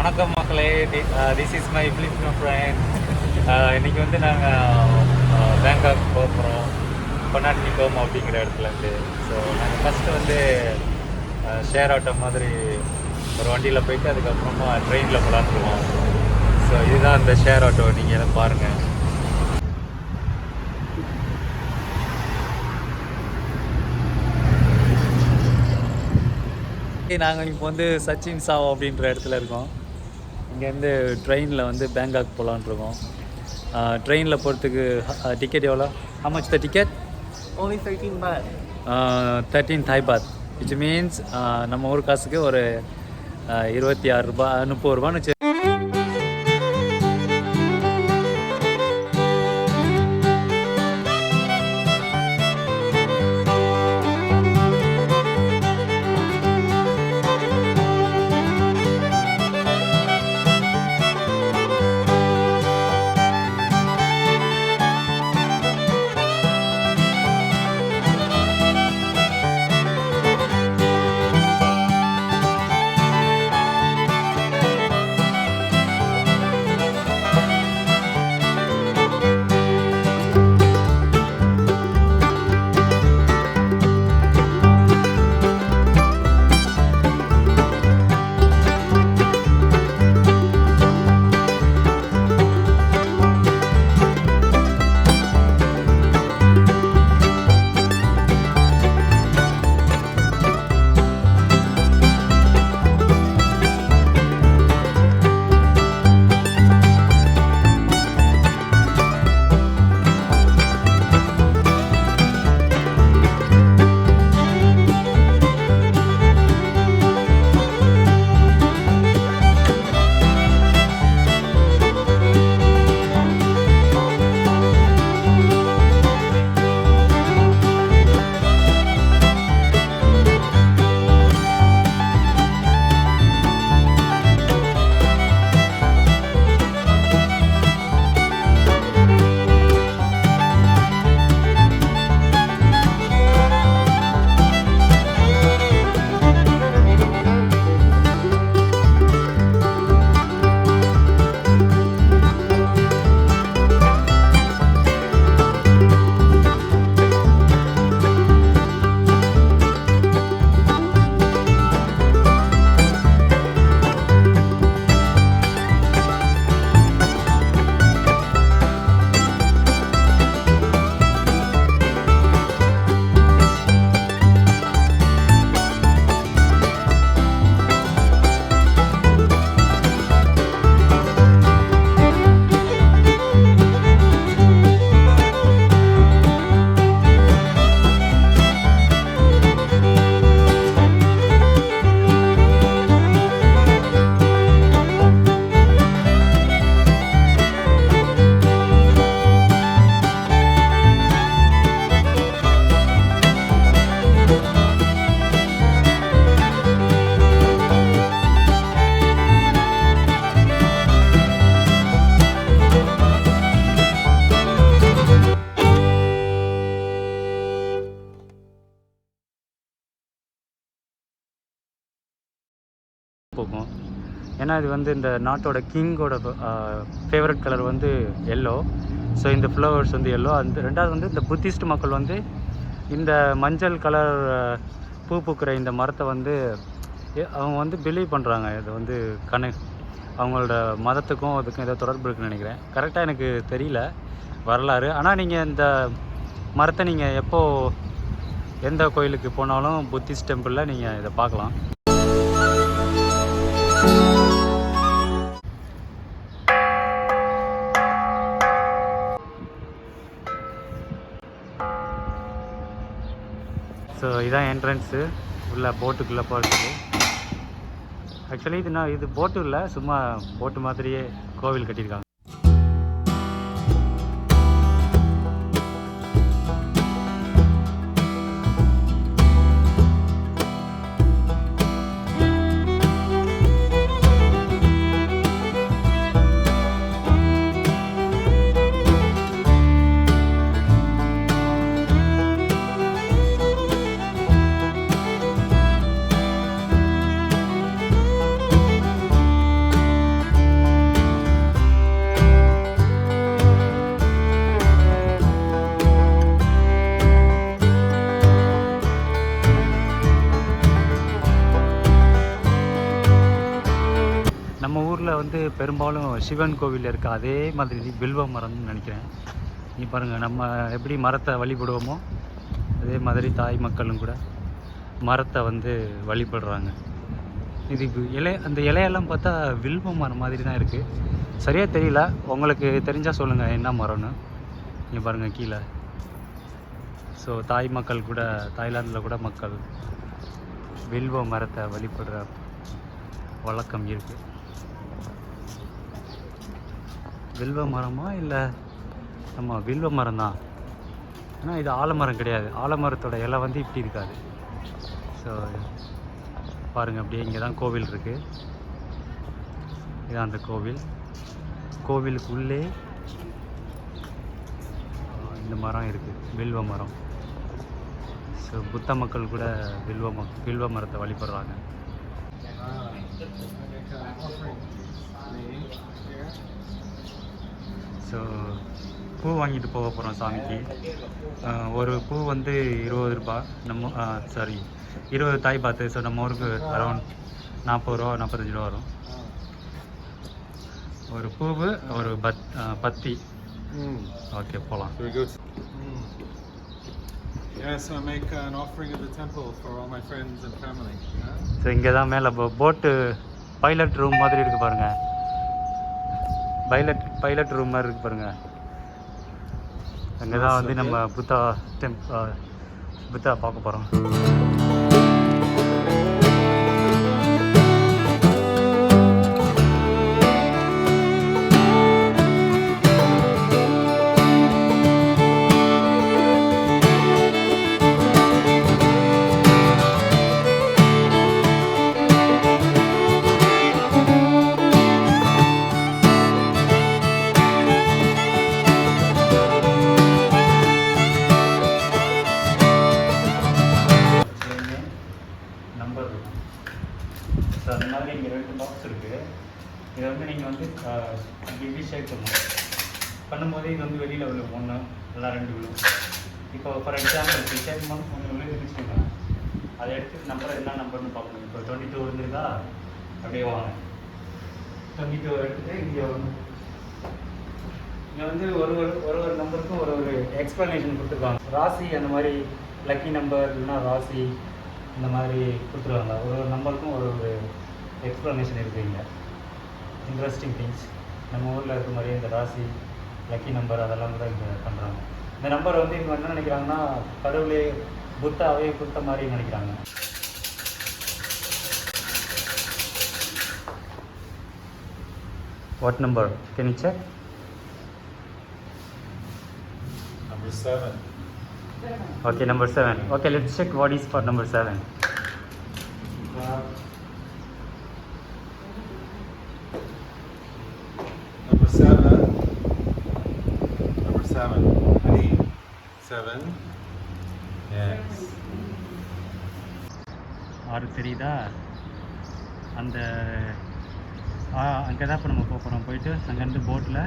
வணக்கம் மக்களே, this is my Filipino friend. இன்றைக்கி வந்து நாங்கள் பேங்காக் போகிறோம், பொன்னாட்டினிகோம் அப்படிங்கிற இடத்துலேருந்து. ஸோ நாங்கள் ஃபஸ்ட்டு வந்து ஷேர் ஆட்டோ மாதிரி ஒரு வண்டியில் போயிட்டு அதுக்கப்புறமா ட்ரெயினில் போலான்ருவோம். ஸோ இதுதான் அந்த ஷேர் ஆட்டோ, நீங்கள் எதை பாருங்கள். நாங்கள் இப்போ வந்து சச்சின் சாவ் அப்படின்ற இடத்துல இருக்கோம். இங்கேருந்து ட்ரெயினில் வந்து பேங்காக் போகலான்ருக்கோம். ட்ரெயினில் போகிறதுக்கு டிக்கெட் எவ்வளோ? how much the ticket? Only 13 baht. 13 Thai baht, which means நம்ம ஊர் காசுக்கு ஒரு 26 ரூபா 30 ரூபான்னு வச்சு. போகும். ஏன்னா இது வந்து இந்த நாட்டோட கிங்கோட ஃபேவரட் கலர் வந்து எல்லோ. ஸோ இந்த ஃப்ளவர்ஸ் வந்து எல்லோ. அந்த ரெண்டாவது வந்து இந்த புத்திஸ்ட் மக்கள் வந்து இந்த மஞ்சள் கலர் பூ பூக்கிற இந்த மரத்தை வந்து அவங்க வந்து பிலீவ் பண்ணுறாங்க. இது வந்து அவங்களோட மதத்துக்கும் அதுக்கும் ஏதோ தொடர்பு இருக்குன்னு நினைக்கிறேன். கரெக்டாக எனக்கு தெரியல வரலாறு. ஆனால் நீங்கள் இந்த மரத்தை நீங்கள் எந்த கோயிலுக்கு போனாலும் புத்திஸ்ட் டெம்பிளில் நீங்கள் இதை பார்க்கலாம். ஸோ இதான் என்ட்ரன்ஸு உள்ள போட்டுக்குள்ளே போகிறதுக்கு. ஆக்சுவலி இது போட்டு இல்லை, சும்மா போட்டு மாதிரியே கோவில் கட்டியிருக்காங்க. ஊரில் வந்து பெரும்பாலும் சிவன் கோவில் இருக்க அதே மாதிரி வில்வ மரம்னு நினைக்கிறேன். நீ பாருங்கள், நம்ம எப்படி மரத்தை வழிபடுவோமோ அதே மாதிரி தாய் மக்களும் கூட மரத்தை வந்து வழிபடுறாங்க. இதுக்கு அந்த இலையெல்லாம் பார்த்தா வில்வ மரம் மாதிரி தான் இருக்குது. சரியாக தெரியல, உங்களுக்கு தெரிஞ்சால் சொல்லுங்கள் என்ன மரம்னு. நீ பாருங்கள் கீழே. ஸோ தாய் மக்கள் கூட, தாய்லாந்தில் கூட மக்கள் வில்வ மரத்தை வழிபடுற வழக்கம் இருக்குது. வில்வ மரமா இல்லை? நம்ம வில்வ மரம் தான், ஆனால் இது ஆலமரம் கிடையாது. ஆலமரத்தோட இலை வந்து இப்படி இருக்காது. ஸோ பாருங்கள், அப்படியே இங்கே தான் கோவில் இருக்குது. இதுதான் அந்த கோவில். கோவிலுக்குள்ளே இந்த மரம் இருக்குது, வில்வ மரம். ஸோ புத்த மக்கள் கூட வில்வ மரத்தை வழிபடுறாங்க. ஸோ பூ வாங்கிட்டு போக போகிறோம் சாமிக்கு. ஒரு பூ வந்து 20 ரூபா, நம்ம 20 தாய் பாத்து. ஸோ நம்ம ஊருக்கு அரௌண்ட் 40 ரூபா 45 ரூபா வரும் ஒரு பூவு, ஒரு பத்தி. ஓகே, போகலாம். Yeah, so I make an offering at the temple for all my friends and family. So இங்கே தான் மேலே போட்டு பைலட் ரூம் மாதிரி இருக்குது பாருங்கள். பைலட் ரூம் மாதிரி இருக்குது பாருங்கள். அங்கே தான் வந்து நம்ம புத்தா பார்க்க போகிறோம். நம்பர் இருக்கும். ஸோ அந்த மாதிரி இங்கே 2 பாக்ஸ் இருக்குது. இதை வந்து நீங்கள் வந்து இப்படி ஷேக் பண்ணும்போது இது வந்து வெளியில் விழும். 1 இல்லை 2 விழும். இப்போ ஃபார் எக்ஸாம்பிள் ஷேக் பண்ணும் ஒன்று விழுந்து வச்சுக்கோங்க. அதை எடுத்து நம்பர் என்ன நம்பர்னு பார்க்கணும். இப்போ 22 விழுந்துருக்கா, அப்படியே வாங்க. 22 எடுத்துகிட்டு இங்கே வந்து ஒரு நம்பருக்கும் ஒரு எக்ஸ்ப்ளனேஷன் கொடுத்துருக்காங்க. ராசி அந்த மாதிரி லக்கி நம்பர் இல்லைன்னா ராசி இந்த மாதிரி கொடுத்துருவாங்க. ஒரு நம்பருக்கும் ஒரு எக்ஸ்ப்ளனேஷன் இருக்குது. இங்கே இன்ட்ரெஸ்டிங் திங்ஸ் நம்ம ஊரில் இருக்க மாதிரியே இந்த ராசி, லக்கி நம்பர் அதெல்லாம் கூட இங்கே பண்ணுறாங்க. இந்த நம்பர் வந்து இவங்க என்ன நினைக்கிறாங்கன்னா கடவுளே புத்தாவே கொடுத்த மாதிரி நினைக்கிறாங்க. What number? Can you check? Number 7. Okay, number 7. Okay, let's check what is for number 7. Number 7. Number 7. Honey. 7. Yes. ஆறு தெரியுதா? அந்த அங்கே தான் இப்போ நம்ம போகிறோம். போயிட்டு அங்கேருந்து போட்டில்